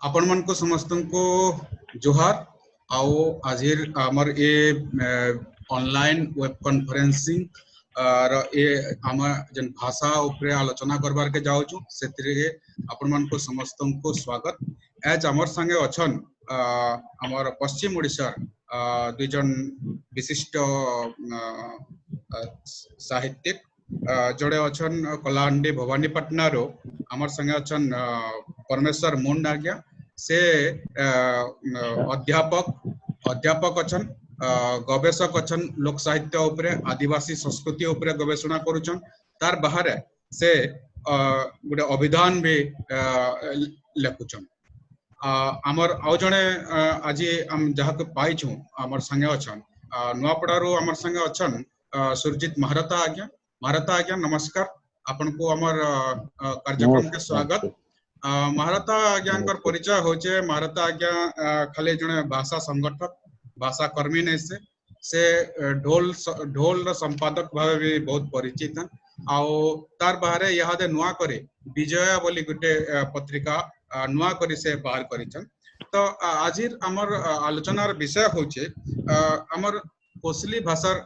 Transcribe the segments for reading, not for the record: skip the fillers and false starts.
आपण मन को समस्त को जोहार आओ आजिर आमर ए ऑनलाइन वेब कॉन्फ्रेंसिंग ए आम जन भाषा उपरे आलोचना करबार के जाउछु सेतिरे आपण मन को समस्त को स्वागत। आज आमर संगे अछन आमर पश्चिम ओडिशा दुई जन विशिष्ट साहित्यिक जोड़े अछन कलाहांडी भवानीपाटना रो आमर संगे अछन परमेश्वर मुंड आज्ञा से अध्यापक अछन गवेषक अछन लोक साहित्य उपरे आदिवासी संस्कृति उपरे गवेषणा करूछन। तार बाहर से गोटे अभिधान भी लेखुछन। आमर आउ जने आज हम जहाँ को पाइछु आमर संगे अछन नुआपड़ारू आमर संगे अछन सुरजित महारता आज्ञा। महारता आज्ञा नमस्कार, आपन को आमर कार्यक्रम के स्वागत। महारता आज्ञा परिचय होचे महारता आज्ञा खाली जने भाषा संगठक भाषा कर्मी नहीं से ढोल संपादक भाव भी बहुत परिचित हैं। आओ तार बाहर यहाँ नुआ करे विजया बोली गोटे पत्रिका नुआ करी से बाहर करिछन। तो आज आमर आलोचनार विषय होचे आमर कोसली भाषार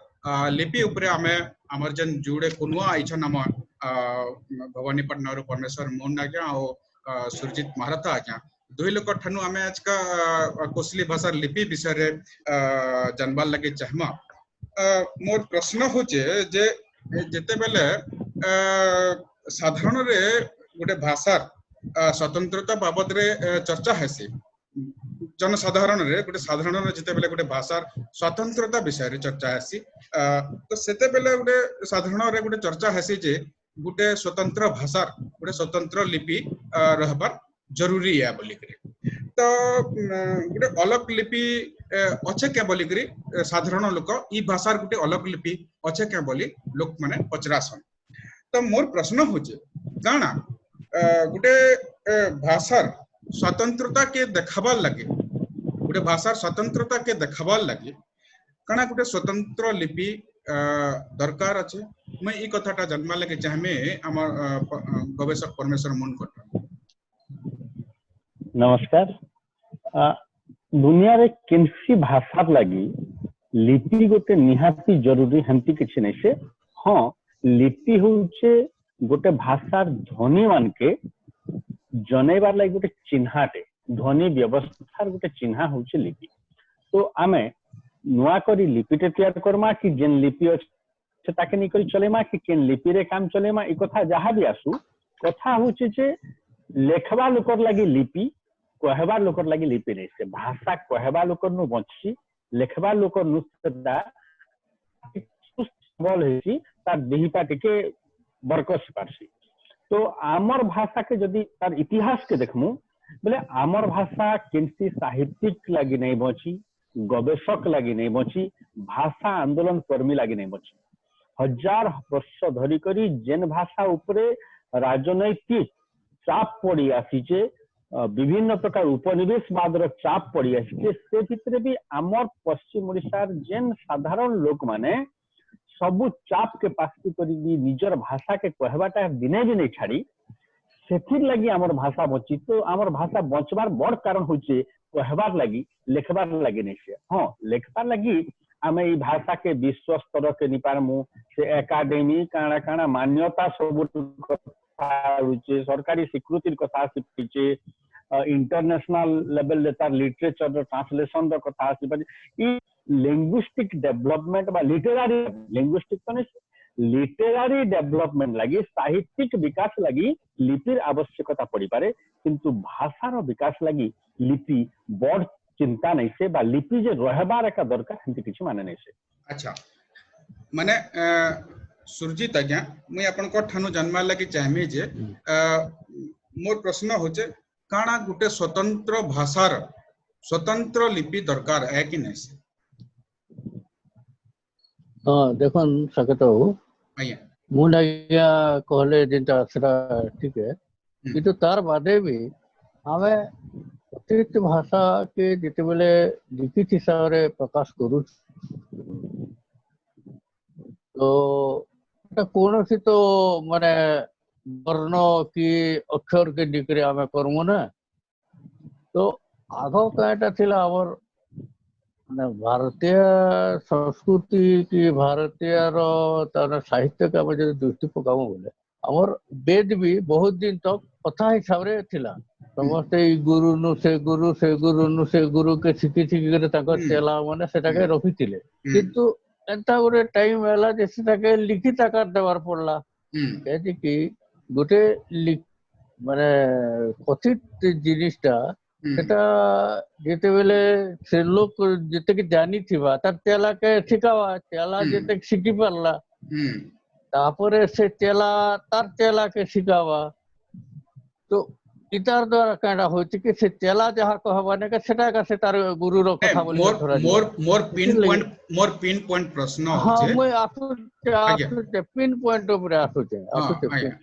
लिपि उपरे आमे आमर जन जुड़े कुनुआ आइछन आम भवानीपाटना परमेश्वर मोहन आज्ञा और सुरजित महारता आज्ञा दुई लोक ठानु आमे आज का कोसली भाषार लिपि विषय रे जानबार लगे चाहमा। मोर प्रश्न होचे जे जेते बेले साधारण रे गोटे भाषार स्वतंत्रता बाबद रे चर्चा हेसी जनसाधारण रे गोटे साधारण जेते बेले गोटे भाषार स्वतंत्रता विषय रे चर्चा हेसी तो सेते बेले गोटे साधारण रे गोटे चर्चा हेसी जे गोटे स्वतंत्र भाषार गोटे स्वतंत्र लिपि रहबार जरूरी है बोली करी। तो गोटे अलग लिपि अच्छे क्या बोली करी साधारण लोक ई भाषार गोटे अलग लिपि अच्छे क्या बोली लोक माने पचरासन। तो मोर प्रश्न होचे जाना गोटे भाषार स्वतंत्रता के देखाबार लगे गोटे भाषार स्वतंत्रता के देखाबार लगे काना गोटे स्वतंत्र लिपि दरकार अच्छे। मैं ई कथाटा जन्मा लगे चाहमे आमर गवेषक परमेश्वर मुंड को। नमस्कार। दुनिया रे केनसी भाषा लगी लिपि गोटे निहाती जरूरी हंती किछि नै से। हाँ, लिपि होचे गोटे भाषार ध्वनि मान के जनैबार लागि गोटे चिन्हाटे ध्वनि व्यवस्थार गोटे चिन्हा होचे लिपि। तो आमे नुआ करी लिपिटे तैयार करमा कि जेन लिपि अछि ताके नै करी चलेमा कि केन लिपि रे काम चलेमा ई कथा जहा भी आसु कथा होचे जे लेखबा लोकर लागि लिपि कहबा लोकर लागि लिपि नै से। भाषा कहबा लोकर नु बंची लेखबा लोकर नु सदा बल हेसी तार देहिपा टिके बरकस पारसी। तो आमर भाषा के जदि तार इतिहास के देखमु बोले आमर भाषा केनसी साहित्यिक लागि नै बंची गवेषक लागि नै बंची भाषा आंदोलन कर्मी लागि नै बंची। हजार वर्ष धरी करी जेन भाषा उपरे राजनैतिक चाप पड़ी आसीचे विभिन्न प्रकार उपनिवेशवाद चाप पड़ी आसीचे से भितर भी आमर पश्चिम ओडिशार जेन साधारण लोक माने सबु चाप के पासी करी निजर भाषा के कहबाटा दिने भी नहीं छाड़ी सेथिर लगी आमर भाषा बची। तो आमर भाषा बचबार बड़ कारण होचे कहबार लगी लेखबार लगी नहीं से। हाँ, लेखबार लगी आमे ई भाषा के विश्व स्तर के निपारमु से एकाडेमी काना काना मान्यता सब सरकारी स्वीकृति कथा आसी इंटरनेशनल लेवल तार लिटरेचर ट्रांसलेशन कथा आसी लिंग्विस्टिक डेवलपमेंट बा लिटरेरी लिंग्विस्टिक तो नहीं लिटरेरी डेवलपमेंट लगी साहित्यिक विकास लगी लिपिर आवश्यकता पड़ी पारे किंतु भाषार विकास लगी लिपि बड़ चिंता नहीं से बा लिपि जे रहबार का दरकार हिंती किछि माने नहीं से। अच्छा माने सुरजित आज्ञा मुई आपन को ठानु जन्मा लगी चाहमी जे मोर प्रश्न होचे काना गुटे स्वतंत्र भाषार स्वतंत्र लिपि दरकार है कि नहीं से। हाँ देखन सकतो आया मुंडा कहले जेंटा सेटा ठीक है किंतु तार बादे भी हमें अतिरिक्त भाषा के जिते बेले लिखित हिसाब रे प्रकाश करू तो कौन सी तो माने वर्ण की अक्षर के डिग्री आमे करमु ना तो आग कईटा थिला हमर ମାନେ ଭାରତୀୟ ସଂସ୍କୃତି କି ଭାରତୀୟର ତାର ସାହିତ୍ୟକୁ ଆମେ ଯଦି ଦୃଷ୍ଟି ପକାଉ ବୋଲେ ଆମର ବେଦ ବି ବହୁତ ଦିନ ତକ କଥା ହିସାବରେ ଥିଲା ସମସ୍ତେ ଏଇ ଗୁରୁନୁ ସେ ଗୁରୁନୁ ସେ ଗୁରୁ କେ ଶିଖି ଶିଖିକରି ତାଙ୍କ ଚେଲା ମାନେ ସେଟାକେ ରଖିଥିଲେ କିନ୍ତୁ ଏନ୍ତା ଗୋଟେ ଟାଇମ ହେଲା ଯେ ସେଟାକେ ଲିଖିତ ଆକାର ଦେବାର ପଡିଲା କି ଗୋଟେ ମାନେ କଥିତ ଜିନିଷଟା ସେଟା ଯେତେବେଳେ ସେ ଲୋକ ଯେତିକି ଜାଣିଥିବା ତାର ଚେଲାକେ ଶିଖାବା ଚେଲା ଯେତିକି ଶିଖି ପାରିଲା ତାପରେ ସେ ଚେଲା ତାର ଚେଲାକେ ଶିଖାବା ତ ଇତାର ଦ୍ୱାରା କାଣା ହଉଛି କି ସେ ଚେଲା ଯାହା କହବା ନାକେ ସେଟା ଏକା ସେ ତାର ଗୁରୁର କଥା ବୋଲି ଧରାଯିବ मोर पिन पॉइंट प्रश्न ହଁ होचे ମୁଇଁ आज्ञा ଆସୁଛେ ପିନ୍ ପଏଣ୍ଟ ଉପରେ ଆସୁଛେ हां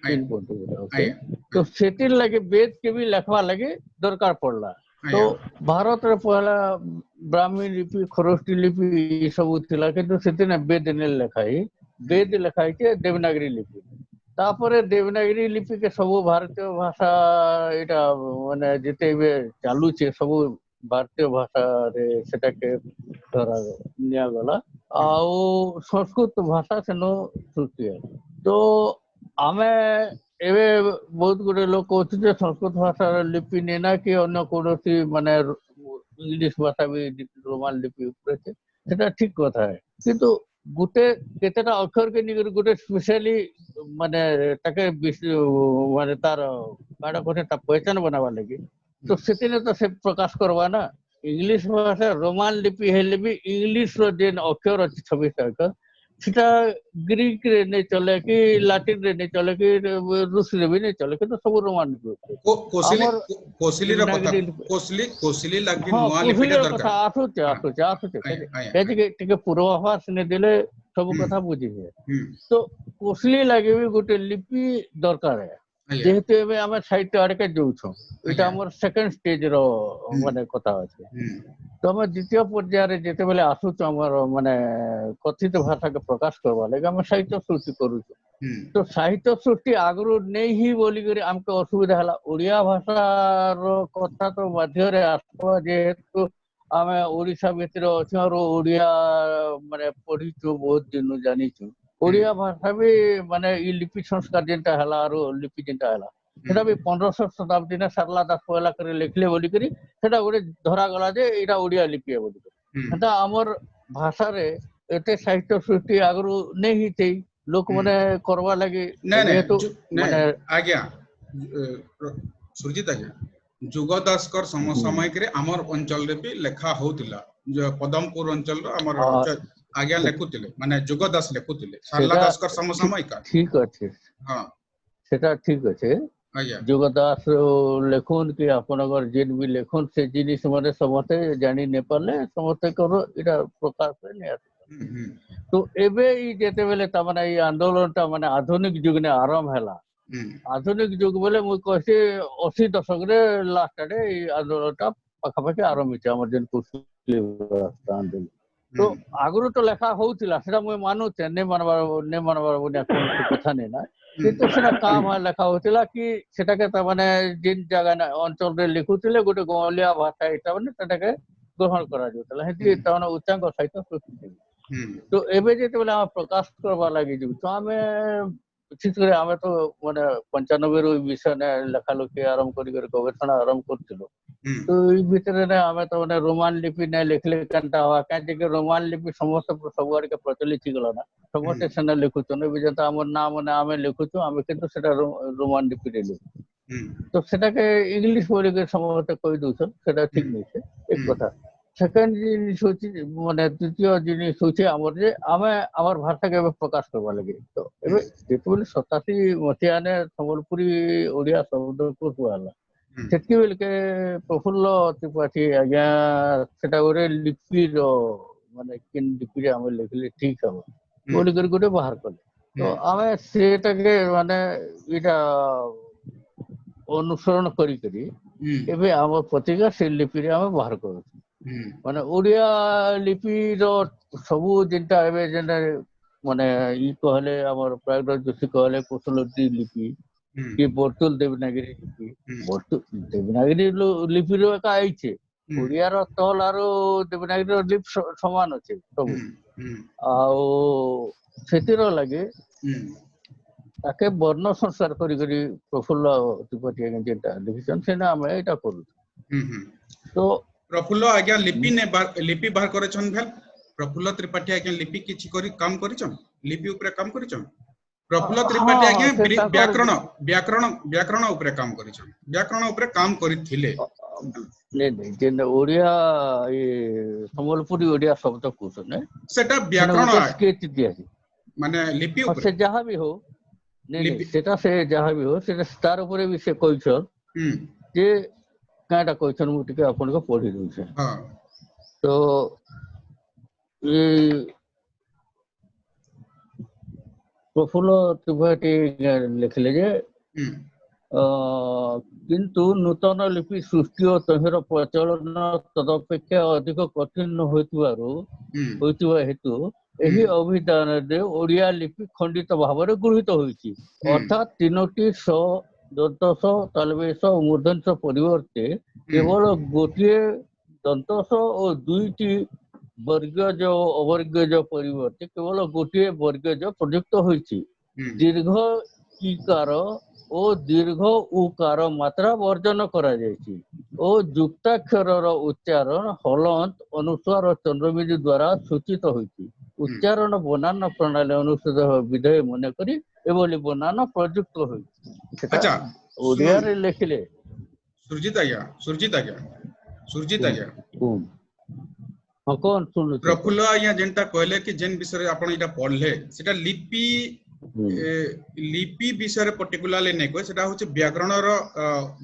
ପିନ୍ ପଏଣ୍ଟ ଉପରେ ଓକେ आया ତ ସେଥିର ଲାଗି ବେଦ କେ ବି ଲେଖବା ଲାଗି ଦରକାର ପଡଲା ତ आया ଭାରତରେ ପହଲା ବ୍ରାହ୍ମୀ ଲିପି ଖରଷ୍ଟି ଲିପି ଏ ସବୁ ଥିଲା କିନ୍ତୁ ସେଥିରେ ବେଦ ନେଇ ଲେଖା ହେଇ ବେଦ ଲେଖା ହେଇଛି ଦେବନାଗରୀ ଲିପି ତାପରେ ଦେବନାଗରୀ ଲିପି କେ ସବୁ ଭାରତୀୟ ଭାଷା ଏଇଟା ମାନେ ଯେତେ ଏବେ ଚାଲୁଛେ ସବୁ ଭାରତୀୟ ଭାଷାରେ ସେଟାକେ ଧରା ନିଆଗଲା ଆଉ ସଂସ୍କୃତ ଭାଷା ସେନୁ ସୃଷ୍ଟି ହେଲା ତ ଆମେ ଏବେ ବହୁତ ଗୁଡେ ଲୋକ କହୁଛୁ ଯେ ସଂସ୍କୃତ ଭାଷାର ଲିପି ନେନା କି ଅନ୍ୟ କୌଣସି ମାନେ ଇଂଲିଶ ଭାଷା ବି ରୋମାନ ଲିପି ଉପରେ ସେଟା ଠିକ କଥା କିନ୍ତୁ ଗୋଟେ କେତେଟା ଅକ୍ଷରକେ ନେଇକରି ଗୋଟେ ସ୍ପେଶାଲି ମାନେ ତାକେ ମାନେ ତାର କାଣା କହେ ତା ପହଚାନ ବନାବାର ଲାଗି ତ ସେଥିରେ ତ ସେ ପ୍ରକାଶ କରବା ନା इंग्लिश भाषा रोमान लिपि हेले भी इंग्लिश रो जेन अक्षर अछि 26 अक्षर सेटा ग्रीक रे नहीं चले कि लैटिन रे नहीं चले कि रूस रे भी नहीं चले कि तो सब रोमान लिपि कोसिली हमर कोसिली रो कथा देवनागरी कोसिली लगी हाँ नुआ लिपिटे कुशली दरकार कथा आसुचे हां आसुचे आसुचे आया आया कहते टिके पूर्वाभास ने देले सब कथा बुझिबे तो कुशली लगे भी गोटे लिपि दरकार है आया जेहेतु एबे आमे साहित्य आड़के जाउछो एटा आया हमर सेकंड स्टेज रो माने कथा अछि तो हम द्वितीय पर्याय जिते बेले आसुच हमर माने कथित भाषा के प्रकाश करवा लगे हम साहित्य सृष्टि करूँ तो साहित्य सृष्टि आगु नहीं ही बोली करी हमको असुविधा हला ओडिया भाषा रो कथा तो मध्य रे आसवा जेहेतु आमे ओडिशा भितर अछि और ओडिया माने पढिछु बहुत दिन जानिछु ओडिया भाषा भी माने ई लिपि संस्कार जेंटा हला और लिपि जेंटा हला सेटा भी 1500 शताब्दी ने सरला दास पहला करे लिखले बोली करी सेटा गोटे धरा गला जे एटा ओडिया लिपि है बोली सेटा हमर भाषा रे एते साहित्य सृष्टि आगु नहीं ही थी लोक माने करवा लगे नहीं जेहेतु नहीं माने आज्ञा सुरजित आज्ञा जुगदास कर समसामयिक रे हमर अंचल रे भी लेखा होतिला जो पदमपुर अंचल रो हमर आज्ञा लेखुतिले माने जुगदास लेखुतिले सरला दास कर समसामयिक ठीक अछि हां सेटा ठीक अछि आज्ञा जुगदास लेखुन कि आपनगर जेन भी लेखुन से जिनिस माने समते जानि ने पाले समते करो इटा प्रकाश ने तो एबे ई जेते बेले त माने ई आंदोलन ता माने आधुनिक युग ने आरंभ हैला आधुनिक युग बोले मु कहसी 80 दशक रे लास्ट रे ई आंदोलन ता पाखा पाखी आरंभ छै हमर जेन कुशली आंदोलन तो आगुरु तो लेखा होउतिला सेटा मु मानु छै ने मानबार बोले कोन कथा नै ना কিন্তু সেটা কাম হয় লেখা হয়েছিল কি সেটাকে তার মানে যে জায়গা অঞ্চলে লিখুଥିଲେ গোটে গলিয়া ভাষা হিসাবে সেটাকে গ্রহণ করা যাଉଥିଲା সেটি তার উচ্চাঙ্ଗ সাহিত্য সৃষ্টি তো ଏବେ ଯେତେବେଳେ ଆମେ ପ୍ରକାଶ କରବା ଲାଗି ଯିବୁ ତ ଆମେ ବିଶେଷ କରି ଆମେ ତ ମାନେ 95 ରୁ ବିଷୟ ଲେଖା ଲେଖି ଆରମ୍ଭ କରି ଗବେଷଣା ଆରମ୍ଭ କରୁଥିଲୁ ତ ଏଇ ଭିତରେ ଆମେ ତ ମାନେ ରୋମାନ ଲିପି ନାଇଁ ଲେଖିଲେ କେନ୍ତା ହବା କାହିଁକି ରୋମାନ ଲିପି ସମସ୍ତେ ସବୁଆଡେ ପ୍ରଚଳିତ ହେଇଗଲା ନା ସମସ୍ତେ ସେନା ଲେଖୁଛନ୍ତି ଏବେ ଯେନ୍ତା ଆମର ନାଁ ମାନେ ଆମେ ଲେଖୁଛୁ ଆମେ କିନ୍ତୁ ସେଟା ରୋମାନ ଲିପିରେ ଲେଖୁ ତ ସେଟାକେ ଇଂଲିଶ ବୋଲିକି ସମସ୍ତେ କହି ଦଉଛନ୍ ସେଟା ଠିକ ନାହିଁ ସେ ଏକ କଥା ସେକେଣ୍ଡ ଜିନିଷ ହଉଛି ମାନେ ଦ୍ୱିତୀୟ ଜିନିଷ ହଉଛି ଆମର ଯେ ଆମେ ଆମର ଭାଷାକେ ଏବେ ପ୍ରକାଶ କରିବା ଲାଗି ତ ଏବେ ଯେତେବେଳେ 87 ମସିହାରେ ସମ୍ବଲପୁରୀ ଓଡିଆ ଶବ୍ଦକୋଷ ହେଲା ସେତିକି ବେଳକେ ପ୍ରଫୁଲ୍ଲ ତ୍ରିପାଠୀ ଆଜ୍ଞା ସେଟା ଗୋଟେ ଲିପିର ମାନେ କେନ୍ ଲିପିରେ ଆମେ ଲେଖିଲେ ଠିକ ହବ ବୋଲିକରି ଗୋଟେ ବାହାର କଲେ ତ ଆମେ ସେଟାକେ ମାନେ ଏଇଟା ଅନୁସରଣ କରିକରି ଏବେ ଆମ ପତ୍ରିକା ସେ ଲିପିରେ ଆମେ ବାହାର କରୁଛୁ ମାନେ ଓଡିଆ ଲିପିର ସବୁ ଯେନ୍ଟା ଏବେ ଯେନ୍ଟା ମାନେ ଇ କହିଲେ ଆମର ପ୍ରୟାଗରାଜ ଯୋଶୀ କହିଲେ କୁଶଲବତୀ ଲିପି कि बर्तुल देवनागरी लिपि बर्तुल देवनागरी लिपि रो एका आइछे ओडिया रो तल आरो देवनागरी रो लिपि समान अछि सब आउ सेतिर लागे ताके वर्ण संस्कार करी करी प्रफुल्ल त्रिपाठी आज्ञा जेटा लिखिछन सेना हम एटा करू तो प्रफुल्ल आज्ञा लिपि बाहर करछन भेल प्रफुल्ल त्रिपाठी आज्ञा लिपि किछि करी काम करिछन लिपि ऊपर काम करिछन प्रफुल्ल त्रिपाठी आज्ञा व्याकरण ऊपर काम करिछन व्याकरण ऊपर काम करिथिले नहीं जेन ओडिया ये संबलपुरी ओडिया शब्द कहछन सेटा व्याकरण स्केच दिया माने लिपि ऊपर से जहां भी हो नहीं सेटा से जहां भी हो से स्टार ऊपर भी से कहछन जे काटा कहछन मु टिके आपन को पढी दउ छै हां तो ये प्रफुल्ल त्रिपाठी लिखले जे किंतु नूतन लिपि सृष्टि और तहर प्रचलन तदपेक्षा अधिक कठिन होइतवा हेतु एही अभिधान दे ओडिया लिपि खंडित भाव रे गृहीत होइछि अर्थात तीनोटी स दंतस तालवेश मूर्धन्यस परिवर्ते केवल गोटिए दंतस और दुईटी वर्गज अवर्गज परिवर्ते केवल गोटिए वर्गज प्रयुक्त होइछि दीर्घ ईकार ओ दीर्घ उकार मात्रा वर्जन करा जायछि ओ जुक्ताक्षर उच्चारण हलंत अनुस्वार और चंद्रबिंदु द्वारा सूचित होइछि उच्चारण बनान प्रणाली अनुसार विधेय मन करी एवली बनान प्रयुक्त होइछि अच्छा ओडिया रे लिखले सुरजीत आज्ञा हां कौन सुन प्रफुल्ल आज्ञा जेंटा कहले कि जेन विषय आपण इटा पढले सेटा लिपि लिपि विषय पर्टिकुलरली नै कोइ सेटा होचे व्याकरण रो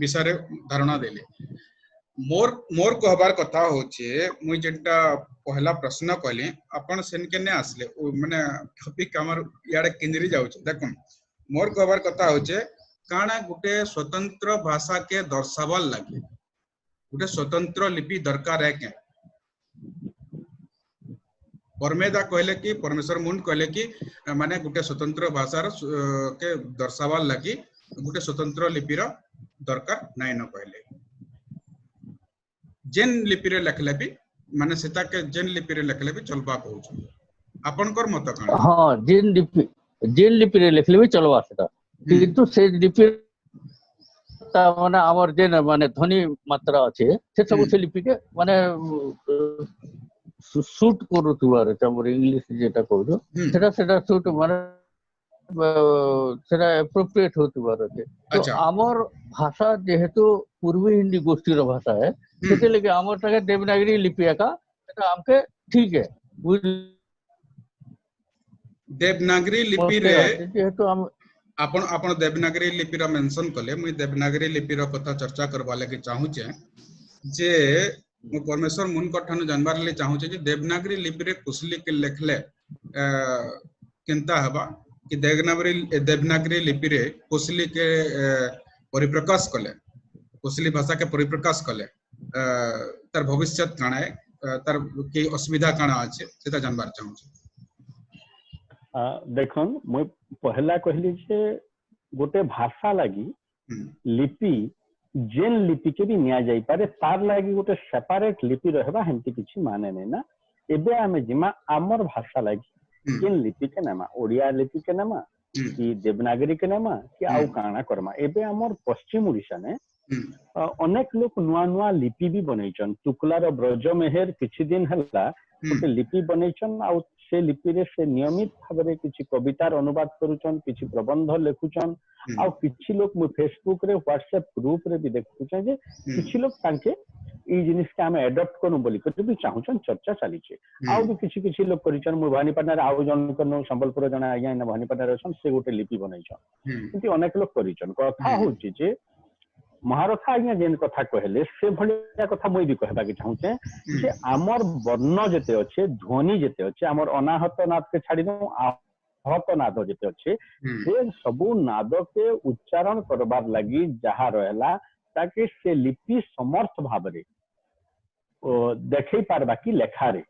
विषय धारणा देले मोर कहबार कथा होचे मुई जेंटा पहला प्रश्न कहले आपण सेन केने आसले माने टॉपिक हमर याडे केंद्री जाउचे देखो मोर कहबार कथा होचे काना गुटे स्वतंत्र भाषा के दर्शावल लागे गुटे स्वतंत्र लिपि दरकार है के परमेदा कहले कि परमेश्वर मुंड कहले कि माने गुटे स्वतंत्र भाषा के दर्शावल लागी गुटे स्वतंत्र लिपिर दरकार नाइ न कहले जेन लिपि रे लिखले भी माने सेता के जेन लिपि रे लिखले भी चलबा कहू आपनकर मत कान हां जेन लिपि रे लिखले भी चलबा सेता किंतु से लिपि ता माने हमर जेन माने ध्वनि मात्रा अछि से सब से लिपि के माने सूट करूथुवार हमर इंग्लिश जेटा कहू सेटा सूट माने सेटा एप्रोप्रिएट होथुवार अछि तो हमर भाषा जेहेतु पूर्वी हिंदी गोष्ठी रो भाषा है सेते लगे हमर तके देवनागरी लिपि का सेटा हमके ठीक है देवनागरी लिपि रे जेहेतु हम आपण देवनागरी लिपि रो मेंशन कले मुई देवनागरी लिपि रो कथा चर्चा करबा लागि चाहू छे जे मु परमेश्वर मुन कठानु जानबार ले चाहू छे जे देवनागरी लिपि रे कुशली के लेखले केनता हबा कि देवनागरी लिपि रे कुशली के परिप्रकाश कले कुशली भाषा के परिप्रकाश कले तार भविष्य काना है तार के असुविधा काना আছে সেটা জানবার চাহুছি देखन মই पहला कहली जे गोटे भाषा लागि लिपि जेन लिपि के भी निया जाई पारे तार लागि गोटे सेपरेट लिपि रहबा हेंती किछि माने नै ना एबे हमें जिमा हमर भाषा लागि जेन लिपि के नामा ओडिया लिपि के नामा कि देवनागरी के नामा कि आउ काना करमा एबे हमर पश्चिम ओडिशा ने अनेक लोक नुआ नुआ लिपि भी बनैछन टुकलार ब्रज मेहर किछि दिन हल्ला गोटे लिपि बनैछन आ से लिपि रे से नियमित भाबरे किछि कवितार अनुवाद करूछन किछि प्रबंध लेखुछन आ किछि लोक मु फेसबुक रे व्हाट्सएप ग्रुप रे भी देखुछन जे किछि लोक तांके ई जिनिस के हम एडॉप्ट करू बोली कते भी चाहुछन चर्चा चली छे आ भी किछि लोक करिछन मु भवानीपाटना रे आउ जन कनो संबलपुर जन आज्ञा न भवानीपाटना रे से गोटे लिपि बनैछन किंतु अनेक लोक करिछन कथा होछि जे महारथा आज्ञा जेन कथा कहले से भलिया कथा मुई भी कहबा के चाहू छे जे हमर वर्ण जते अछि ध्वनि जते अछि हमर अनाहत नाद के छाडी दउ आहत नाद जते अछि से सबु नाद के उच्चारण करबार लागि जहा रहला ताकि से लिपि समर्थ भाबरे देखै पारबा कि लेखा रे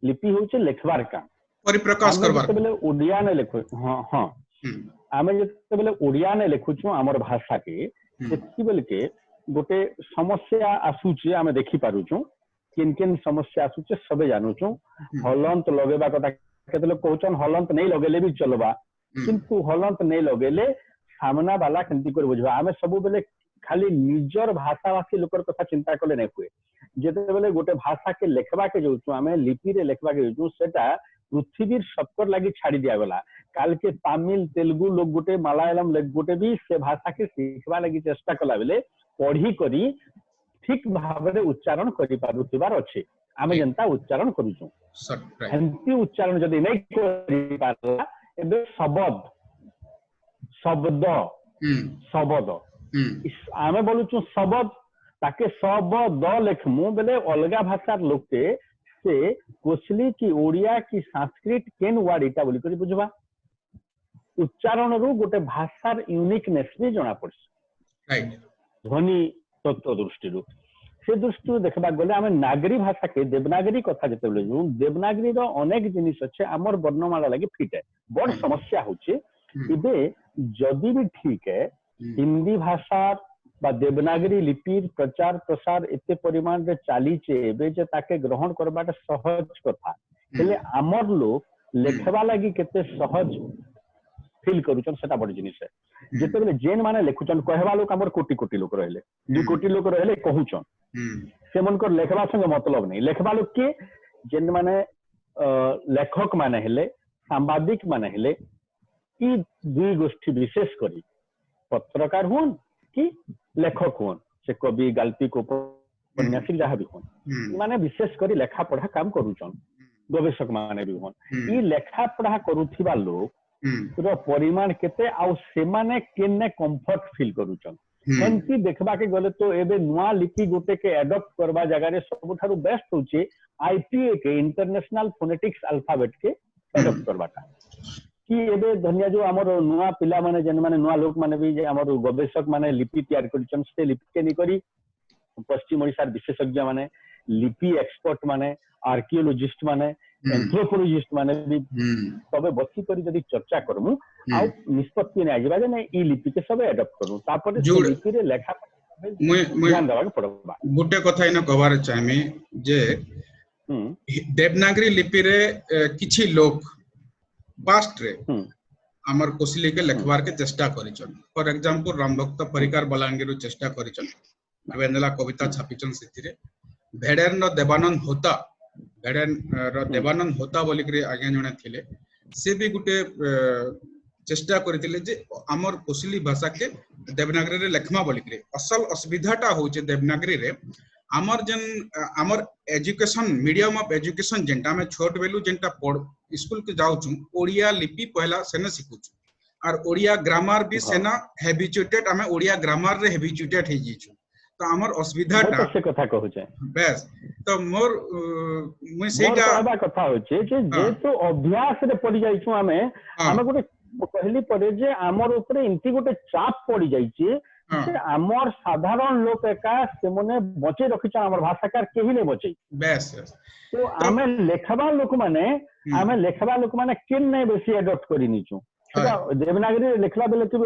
लिपि होचे लेखबार का परिप्रकाश करबार बेले ओडिया ने लेखो हां हां आमे जते बेले ओडिया ने लिखुछु हमर भाषा के सेति बेले के गोटे समस्या आसुचे आमे देखि पारुछु किन किन समस्या आसुचे सबे जानूछु हलंत लगेबा कथा केते लोग कहउछन हलंत नहीं लगेले भी चलबा किंतु हलंत नहीं लगेले सामना वाला केंति कर बुझबा आमे सब बेले खाली निजर भाषा भाषी लोकर कथा चिंता कले नहीं हुए जेते बेले गोटे भाषा के लेखबा के जोछु आमे लिपि रे लेखबा के जोछु सेटा पृथ्वीर सबकर लागि छाड़ी दिया गला काल के तमिल तेलुगु लोग गोटे मलयालम लोग गोटे भी से भाषा के सीखबा लागि चेष्टा कला बेले पढ़ी करी ठीक भाबरे उच्चारण करि पारुथिबार अछि आमे जनता उच्चारण करूछु हंती उच्चारण जदी नहीं करि पारला एबे शब्द शब्द आमे बोलुछु शब्द ताके शब्द लेखमु बेले अलगा भाषार लोके से कोसली की ओडिया की संस्कृत केन वर्ड इटा बोली करी बुझबा उच्चारण रु गोटे भाषार यूनिकनेस भी जणा पड़छ राइट ध्वनि तत्व दृष्टि रु से दृष्टि देखबा गले आमे नागरी भाषा के देवनागरी कथा जते बोलु देवनागरी रो अनेक जिनिस अछि हमर वर्णमाला लागि फिट है बड़ समस्या होछि इबे जदी भी ठीक है हिंदी भाषा बा देवनागरी लिपिर प्रचार प्रसार एते परिमाण रे चाली छे एबे जे ताके ग्रहण करबाटा सहज कथा हेले हमर लोग लेखबा लागि केते सहज फील करूछन सेटा बड़ जिनिस है जेते बेले जेन माने लेखुछन कहबा लोग हमर कोटी कोटी लोग रहले 2 कोटी लोग रहले कहूछन से मन को लेखबा संगे मतलब नहीं लेखबा लोग के जेन माने लेखक माने हेले सांबादिक माने हेले ई दुई गोष्ठी विशेष करी पत्रकार हुन कि लेखक हुन से कवि गाल्पिक उपन्यासिक जहाँ भी हुन माने विशेष करी लेखा पढ़ा काम करूछन गवेषक माने भी हुन ई लेखा पढ़ा करूथिबा लोग रो परिमाण केते आ से माने केने कंफर्ट फील करूछन सेंती देखबा के गले तो एबे नुआ लिपि गोटे के एडॉप्ट करबा जगह रे सबठारु बेस्ट होचे आईपीए के इंटरनेशनल फोनेटिक्स अल्फाबेट के एडॉप्ट करबाटा कि एबे धन्या जो हमर नुआ पिला माने जन माने नुआ लोक माने भी जे हमर गवेषक माने लिपि तैयार करिछन से लिपि के नि करी पश्चिम ओडिसा विशेषज्ञ माने लिपि एक्सपर्ट माने आर्कियोलॉजिस्ट माने एंथ्रोपोलॉजिस्ट माने भी सबे बसी करी जदी चर्चा करमु आ निष्पत्ति नै आजिबा जे नै ई लिपि के सबे एडॉप्ट करू तापर लिपि रे लेखा ध्यान देबा के पड़बा गुटे कथा इन कहबार चाहमी जे देवनागरी लिपि रे किछि लोक पास्ट रे हमर कोसली के लेखबार के चेष्टा करिछन फॉर एग्जांपल रामभक्त परिकार बलांगीर चेष्टा करिछन अवेंदला कविता छापिछन सिथिरे भेडेन रो देवानंद होता भेडेन रो देवानंद होता बोली करे आगे जणे थिले से भी गुटे चेष्टा करथिले जे हमर कोसली भाषा के देवनागरी रे लेखमा बोली करे असल असुविधाटा होचे देवनागरी रे हमर जन हमर एजुकेशन मीडियम ऑफ एजुकेशन जेंटा में छोट बेलू जेंटा स्कूल के जाउछु ओडिया लिपि पहला सेना सिखुछु और ओडिया ग्रामर भी सेना हैबिचुएटेड हमें ओडिया ग्रामर रे हैबिचुएटेड हे जिछु तो हमर असुविधाटा से कथा कहू छै बस तो मोर मुई सेटा कहबा कथा होचे जे तो अभ्यास रे पड़ी जाइछु हमें गोटे कहली पड़े जे हमर ऊपर इनती गोटे चाप पड़ी जाइछे से हमर साधारण लोक एका से मने बचे रखिछन हमर भाषाकार केही नै बचे बस तो हमें लेखबा लोक माने केन नै बेसी एडॉप्ट करि निछु सेटा देवनागरी लेखला बेले तो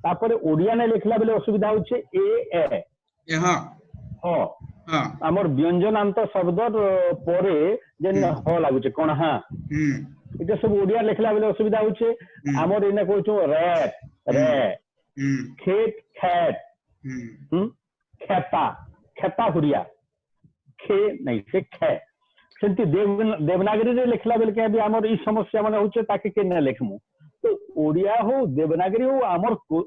तापर ओडिया नै लेखला बेले असुविधा होचे ए हां हां हमर व्यंजनांत शब्दर परे जेन ह लागुचे कोन हां इटा सब ओडिया लेखला बेले असुविधा होचे हमर इने कहू रे खेत खेत खेता खेता हुरिया खे नहीं से खे सेंती देवनागरी रे लेखला बेले के भी हमर ई समस्या माने होचे ताके के न लेखमु तो ओडिया हो देवनागरी हो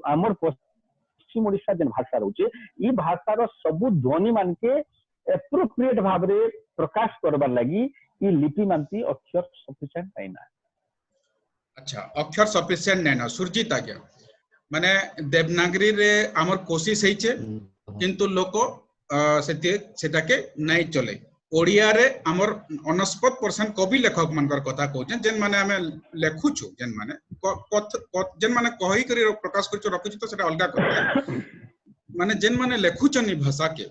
हमर पश्चिम ओडिसा जन भाषा रहउचे ई भाषार सब ध्वनि मान के एप्रोप्रिएट भाव रे प्रकाश करबार लागि ई लिपि मानती अक्षर सफिशिएंट नै ना अच्छा अक्षर सफिशिएंट नै ना सुरजीत आज्ञा माने देवनागरी रे हमर कोशिश हेचे किंतु लोक सेटा के नै चले ओडिया रे हमर 49% कवि लेखक मनकर कथा कहउछन जेन माने हमें लेखुछु जेन माने कहि करी प्रकाश करछु रखुछु तो सेटा अलगा कथा माने जेन माने लेखुछन ई भाषा के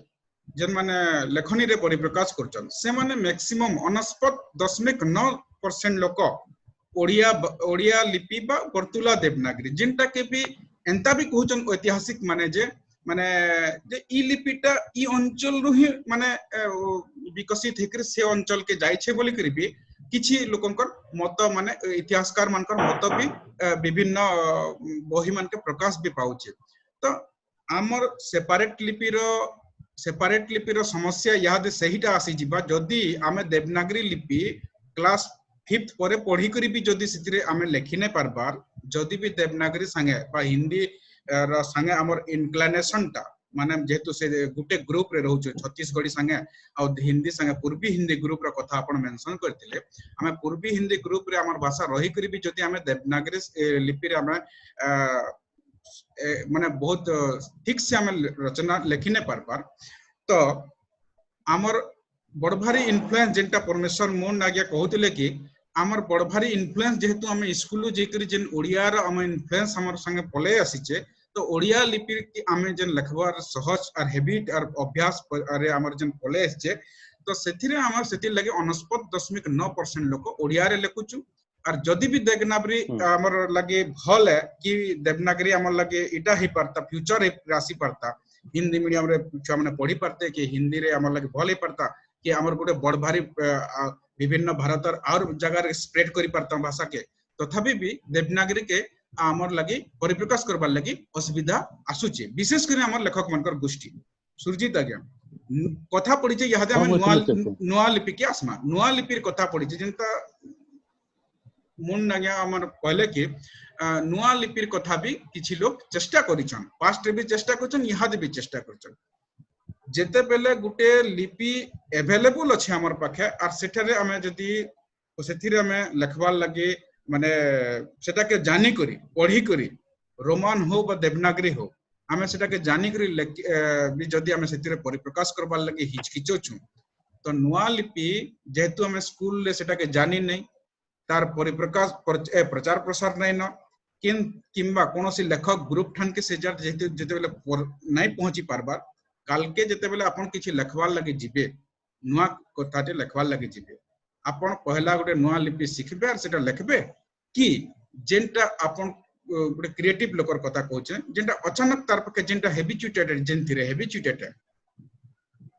जेन माने लेखनी रे परिप्रकाश करछन से माने मैक्सिमम 49.9% लोक ओडिया ओडिया लिपि बा वर्तुला देवनागरी जिनटा के भी एंता भी कहउचन ऐतिहासिक माने जे ई लिपिटा ई अंचल रु ही माने विकसित हेकर से अंचल के जाय छे बोली करी भी किछि लोकंकर मत माने इतिहासकार मानकर मत भी विभिन्न बही मान के प्रकाश भी पाउचे। तो आमर सेपरेट लिपिर समस्या याद सहीटा आसी जिबा जदी आमे देवनागरी लिपि क्लास 5th परे पढ़ी करी भी जदी सितिरे आमे लेखि नै पारबार जदी भी देवनागरी संगे बा हिंदी र संगे आमर इनक्लिनेशन टा माने जेतु से गुटे ग्रुप रे रहउछ छत्तीसगढ़ी संगे आ हिंदी संगे पूर्वी हिंदी ग्रुप र कथा आपण मेंशन करथिले। आमे पूर्वी हिंदी ग्रुप रे आमर भाषा रही करी भी जदी आमे देवनागरी लिपि रे आमे माने बहुत ठीक से आमे रचना लेखि नै पारबार तो आमर बड़भारी इन्फ्लुएंस जेंटा परमेश्वर मोहन आज्ञा कहउतिले कि आमर बड़भारी इन्फ्लुएंस जेहेतु आमे स्कूल जेकरी जेन ओडिया र आमे इन्फ्लुएंस हमर संगे पले आसीचे तो ओडिया लिपि की आमे जेन लिखबार सहज और हैबिट और अभ्यास अरे आमर जेन पले आछे तो सेथिरे आमर सेति लागि 49.9% लोक ओडिया रे लिखुछु और जदी भी देवनागरी आमर लागि भल है कि देवनागरी आमर लागि इटा ही पड़ता फ्यूचर राशि पड़ता हिंदी मीडियम रे छुआ माने पढ़ी पारते कि हिंदी रे आमर लागि भल ही पड़ता कि आमर गोटे बड़ भारी विभिन्न भारत और जगह स्प्रेड करि पारता भाषा के तथापि भी देवनागरी के आमर लगी परिप्रकाश करबार लगी असुविधा आसुचे विशेष कर आमर लेखक मनकर गोष्ठी सुरजीत आज्ञा कथा पड़ी जे यहादे हम नुआ लिपि के आसमा नुआ लिपिर कथा पड़ी जे जेंता मुन आज्ञा आमर कहले कि नुआ लिपिर कथा भी किछि लोग चेष्टा करिछन पास्ट रे भी चेष्टा करछन यहादे भी चेष्टा करछन जेते बेले गुटे लिपि अवेलेबल अछि हमर पाखे आर सेठारे हमें जदी सेथिरे हमें लिखबार लगे माने सेटा के जानी करी पढ़ी करी रोमान हो बा देवनागरी हो हमें सेटा के जानी करी भी जदी हमें सेथिरे परिप्रकाश करबार लगे हिचकिचो छु तो नुआ लिपि जेहेतु हमें स्कूल ले सेटा के जानी नहीं तार परिप्रकाश प्रचार प्रसार नहीं न किंबा कोनोसी लेखक ग्रुप ठान के से जेते जेते बेले नहीं पहुंची पारबार काल के जेते बेले अपन किछि लिखबार लगे जिबे नुआ कथाटे लिखबार लगे जिबे आपण पहला गोटे नुआ लिपि शिखबे और सेटा लिखबे कि जेंटा आपण गोटे क्रिएटिव लोकर कथा कहउछे जेंटा अचानक तार पके जेंटा हैबिचुएटेड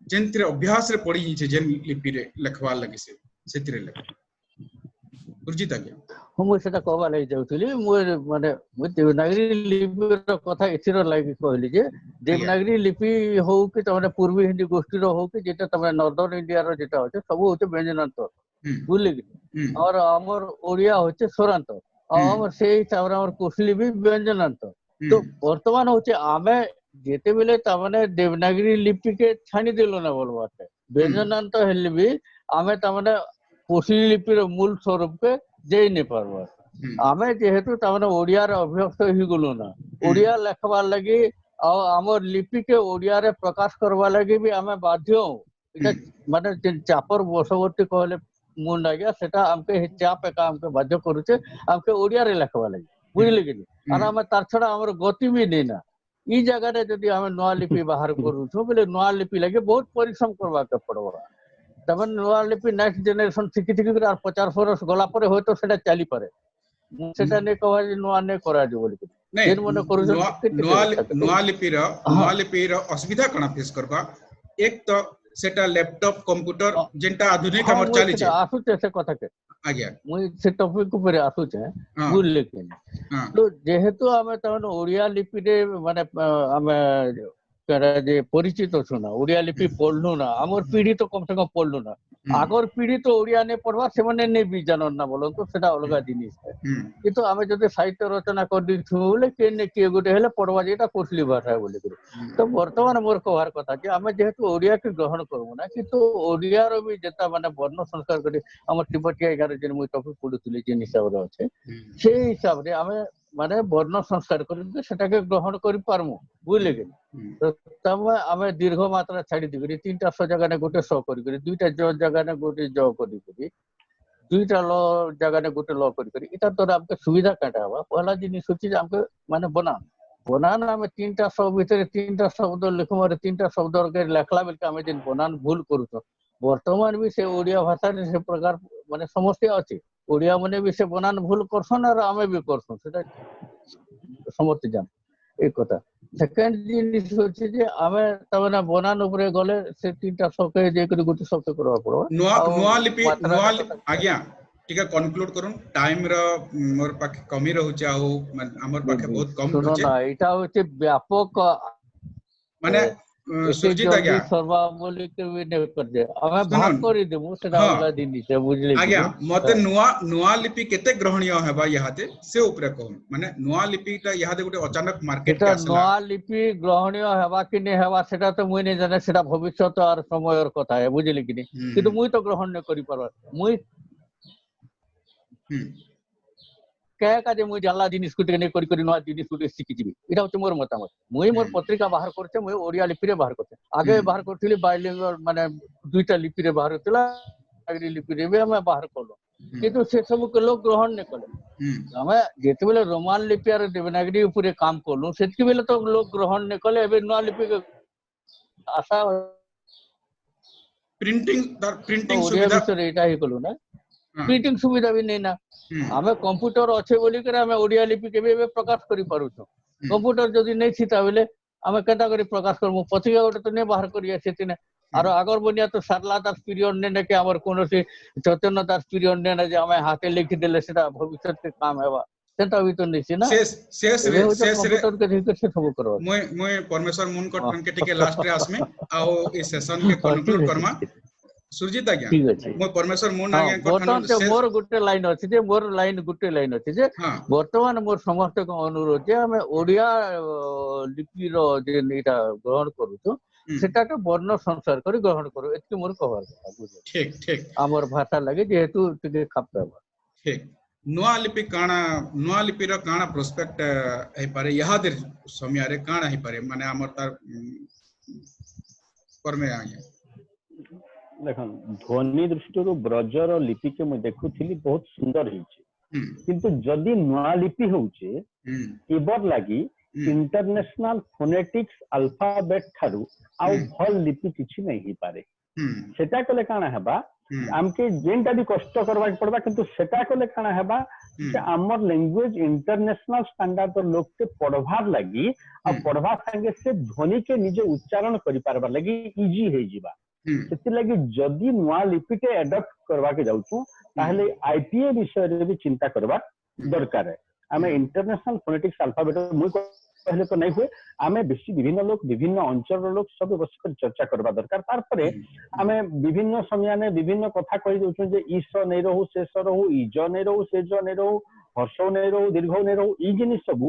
जेंथिरे अभ्यास रे पड़ी छै जेन लिपि रे लिखबार लगे से सेतिरे लिख सुरजीत आज्ञा हम सेटा कहबा लागि जाउथली माने देवनागरी लिपि रो कथा एथिरो लागि कहली जे देवनागरी लिपि हो कि तमने पूर्वी हिंदी गोष्ठी रो हो कि जेटा तमने नॉर्दर्न इंडिया रो जेटा होचे सब होचे व्यंजनांतर बुझले कि और हमर ओडिया होचे स्वरांतर हमर से हिसाब रे हमर कोसली भी व्यंजनांतर तो वर्तमान होचे आमे जेते बेले तमने देवनागरी लिपि के छानी देलो ना बोलबाते व्यंजनांतर हेले भी आमे तमने कोसली लिपि रो मूल स्वरूप के जे नै पारबा आमे जेहेतु तमने ओडिया रे अभ्यस्त ही गलो ना ओडिया लिखबार लगी आ हमर लिपि के ओडिया रे प्रकाश करबा लगी भी आमे बाध्य इटा माने चापर बसवर्ती कहले मुंड आ गया सेटा हमके चाप का हमके बाध्य करूचे हमके ओडिया रे लिखबा लगी बुझले कि और हम तार छडा हमर गति भी नै ना ई जगह रे जदी हम नुआ लिपि बाहर करू छो बोले नुआ लिपि लगे बहुत परिश्रम करबा के पड़बा तब नुआ लिपि नेक्स्ट जनरेशन सिखि सिखि कर 50 वर्ष गला परे होय तो सेटा चली पारे सेटा ने कहवा जे नुआ ने करा जो बोली नहीं नुआ लिपि रो असुविधा कना फेस करबा एक तो सेटा लैपटॉप कंप्यूटर जेंटा आधुनिक हमर चली छै आसु से कथा के आज्ञा मुई से टॉपिक ऊपर आसु छै बुझ लेकिन तो जेहेतु हमें तन ओडिया लिपि रे माने हमें करे जे परिचित छु ना ओडिया लिपि पढ़लु ना हमर पीढ़ी तो कम से कम पढ़लु ना आगर पीढ़ी तो ओडिया ने पढ़वा से माने ने भी जानन ना बोलन तो सेटा अलगा जिनिस है किंतु हमें जदि साहित्य रचना कर दी छु बोले के ने के गोटे हेले पढ़वा जेटा कोसली भाषा है बोले तो वर्तमान मोर कहवार कथा जे हमें जेहेतु ओडिया के ग्रहण करबो ना किंतु ओडिया रो भी जेता माने वर्ण संस्कार करी हमर तिब्बतिया गारे जेन मुई टॉपिक पढुतली जे हिसाब रे আছে সেই हिसाब रे हमें माने वर्ण संस्कार करी सेटा के ग्रहण करि पारमु बुझले कि तो तब हमें दीर्घ मात्रा छाड़ी दी तीनटा स जगह ने गोटे स करी दुईटा ज जगह ने गोटे ज करी दुईटा ल जगह ने गोटे ल करी इता तो हमके सुविधा काटा हवा पहला जिनिस सोची हमके माने बनान हमें तीनटा स भीतर तीनटा शब्द लिखमार तीनटा शब्द के लेखला बेल हमें दिन बनान भूल करू वर्तमान भी से ओडिया भाषा से प्रकार माने समस्या अछि ओडिया माने भी से बनान भूल करसन और आमे भी करसन सेटा समझते जान एक कथा सेकंड जिनिस होछि जे आमे तबना बनान ऊपर गले से तीनटा सके जे करी गुटी सके करबा पड़ो नुआ लिपि आज्ञा ठीक है कंक्लूड करूं टाइम रो मोर पाखे कमी रहउछ आउ हमर पाखे बहुत कम सुनो रहउछ ना एटा होछि व्यापक माने सुरजीत आज्ञा सर्वा बोली के भी ने कर दे हमें सुनन, भाग करि देबो सेटा हाँ। अगला दिन से बुझले आज्ञा मते नुआ लिपि केते ग्रहणीय हेबा यहाते से ऊपर कहूं माने नुआ लिपि ता यहाते गुटे अचानक मार्केट के सेटा आसला नया लिपि ग्रहणीय हेबा कि नहीं हेबा सेटा तो मुई नहीं जाने सेटा भविष्यत और समय और कथा है बुझले कि नहीं किंतु मुई तो ग्रहण नहीं करि परबा मुई कहे का जे मुई जानला जिनिस को नहीं करि करि नया जिनिस को शिखि जिबी इटा होते मोर मतामत मुई मोर पत्रिका बाहर करते मुई ओडिया लिपि रे बाहर करते आगे बाहर करथिली बाइलिंगुअल माने दुईटा लिपि रे बाहर होतला अग्री लिपि रे भी हम बाहर करलो किंतु से सब के लोग ग्रहण नहीं कले हमें जेते बेले रोमान लिपि और देवनागरी ऊपर काम करलु सेतके बेले तो लोग ग्रहण नहीं कले एबे नया लिपि के आशा प्रिंटिंग ओडिया सुविधा विषय एटा ही कलु ना प्रिंटिंग सुविधा भी नहीं ना हमें कंप्यूटर अच्छे बोली करे हमें ओडिया लिपि के भी प्रकाश करि पारु छ कंप्यूटर जदी नहीं छिता बेले हमें केता करी प्रकाश करमु पत्रिका गोटे तो नहीं बाहर करिया सेतिने और अगर बनिया तो सरला दास पीरियड ने के हमर कोनो से चैतन्य दास पीरियड ने जे हमें हाथे लिखि देले सेटा भविष्य के काम हेबा सेटा भी तो नहीं छी ना शेष रे कंप्यूटर के ठीक से सब करो मोय परमेश्वर मुनकट के टिके लास्ट रे आसमे आउ ई सेशन के कंक्लूड करमा सुरजीत आज्ञा मोय परमेश्वर मुन आज्ञा बर्तमान से मोर गुटे लाइन अछि जे मोर लाइन गुटे लाइन अछि जे वर्तमान मोर समस्त को अनुरोध जे हमें ओडिया लिपि रो जे एटा ग्रहण करू तो सेटा के वर्ण संसार करी ग्रहण करू एतके मोर कहबार କଥା बुझे ठीक ठीक हमर भाषा लागे जेहेतु टिके खापबा ठीक नुआ लिपि रो काना प्रोस्पेक्ट हे पारे यहादे समय रे काना हे पारे माने हमर तार परमे आगे देखन ध्वनि दृष्टि ब्रजर लिपि के मैं देखुथिली बहुत सुंदर हिचे किंतु जदी नुआ लिपि होउचे एबर लागी इंटरनेशनल फोनेटिक्स अल्फाबेट थारु आ भल लिपि किछि नहीं ही पारे सेटा कले काना हेबा हमके जेनटा भी कष्ट करबा पड़बा किंतु सेटा कले काना हेबा से हमर लैंग्वेज इंटरनेशनल स्टैंडर्ड लोग के पढ़वार लगी आ पढ़वा संगे से ध्वनि के निजे उच्चारण करि पारबा लगी इजी हे जिबा सेति लगी जदी नुआ लिपि के एडॉप्ट करबा के जाउछु ताहले आईटीए विषय रे भी चिंता करबा दरकार है हमें इंटरनेशनल फोनेटिक्स अल्फाबेट मुई पहले तो नहीं हुए आमे बेसी विभिन्न लोग विभिन्न अंचल लोग सब बस चर्चा करबा दरकार तार परे आमे विभिन्न समय ने विभिन्न कथा कहि देउछु जे ईस नै रहू शेष रहू इज नै रहू सेज नै रहू हर्ष नै रहू दीर्घ नै रहू ई जिनिस सब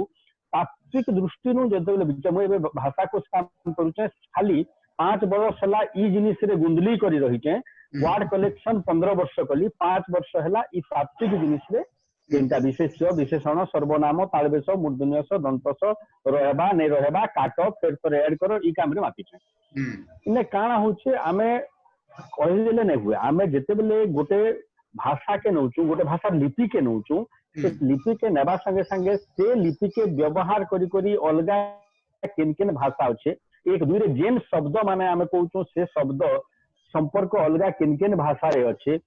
तात्विक दृष्टि नु जदे मुई भाषा को काम करूचे खाली 5 वर्ष हला ई जिनिस रे गुंदली करी रही छे वर्ड कलेक्शन 15 वर्ष कली 5 वर्ष हला ई तात्विक जिनिस रे तीनटा विशेष्य विशेषण सर्वनाम तालबेश मूर्धन्यस दंतस रहबा नै रहबा काट फेर तो ऐड करो ई काम रे मापी छे इने काना होचे आमे कहि देले नै हुए आमे जते बेले गोटे भाषा के नउचू गोटे भाषा लिपि के नउचू से लिपि के नेबा संगे संगे से लिपि के व्यवहार करी करी अलगा केन केन भाषा होचे एक दुई रे जेन शब्द माने आमे कहूचो से शब्द संपर्क अलगा केन केन भाषा रे अच्छे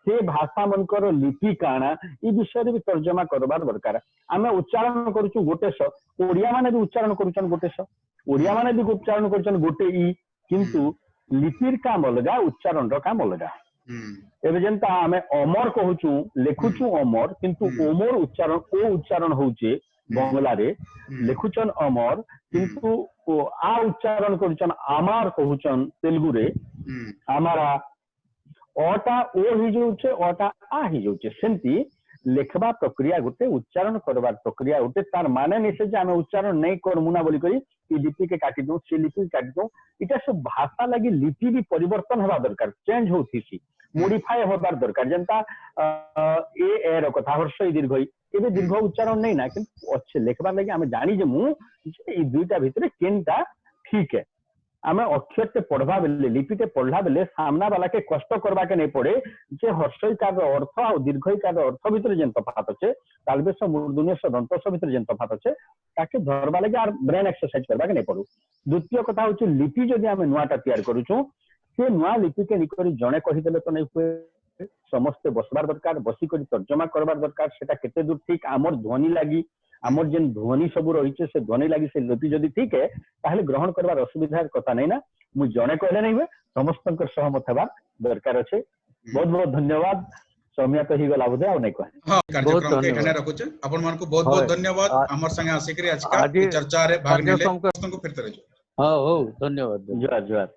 से भाषा मनकर लिपि काना ई विषय रे भी तर्जमा करबार दरकार आमे उच्चारण करूचु गोटे स ओडिया माने भी उच्चारण करूचन गोटे स ओडिया माने भी उच्चारण करूचन गोटे ई किंतु लिपिर काम अलगा उच्चारण रो काम अलगा एबे जेंता आमे अमर कहूचु लेखुचु अमर किंतु ओमर उच्चारण ओ उच्चारण होउचे बांग्ला रे लेखुचन अमर किंतु आ उच्चारण करूचन आमार कहूचन तेलुगु रे आमारा ओटा ओ ही जोचे ओटा आ ही जोचे सेंती लेखबा प्रक्रिया गोटे उच्चारण करबार प्रक्रिया गोटे तार माने नै से जे आमे उच्चारण नै करमुना बोली करी ई लिपि के काटी दो से लिपि काटी दो इटा सब भाषा लागि लिपि भी परिवर्तन होबा दरकार चेंज होथीसी मॉडिफाई होबार दरकार जनता ए एर कथा हर्ष दीर्घ एबे दीर्घ उच्चारण नै ना किंतु अच्छे लेखबा लागि आमे जानी जे मु ई दुईटा भितरे केनटा ठीक है आमे अक्षर से पढ़वा बेले लिपि के पढ़ला बेले सामना वाला के कष्ट करबा के नहीं पड़े जे हर्षईकार अर्थ और दीर्घईकार अर्थ भितर जेन तफात अच्छे तालबेश मूर्धन्यस दंतस भितर जेन तफात अच्छे ताके धरबा लगे आर ब्रेन एक्सरसाइज करबा के नहीं पड़ू द्वितीय कथा होची लिपि जदि आमे नुआटा तैयार करूछु से नुआ लिपि के निकरी जणे कहि देले तो नहीं हुए समस्ते बसबार दरकार बसी कर तर्जमा करबार दरकार सेटा केते दूर ठीक आमर ध्वनि लागि आमर जेन ध्वनि सब रही से ध्वनि लागि से लिपि जदि ठीक है ताहले ग्रहण करबार असुविधा कथा नै ना मु जने कहले नै समस्त सहमत हेबार दरकार अछि बहुत बहुत धन्यवाद सौम्या तो ही गला बोधे आ नै कहे हां कार्यक्रम के एठाने रखुचे अपन मन को बहुत बहुत धन्यवाद हमर संगे आसी करी आज का चर्चा रे भाग लेले समस्त को फिरते रहो हां हो धन्यवाद जुहार जुहार।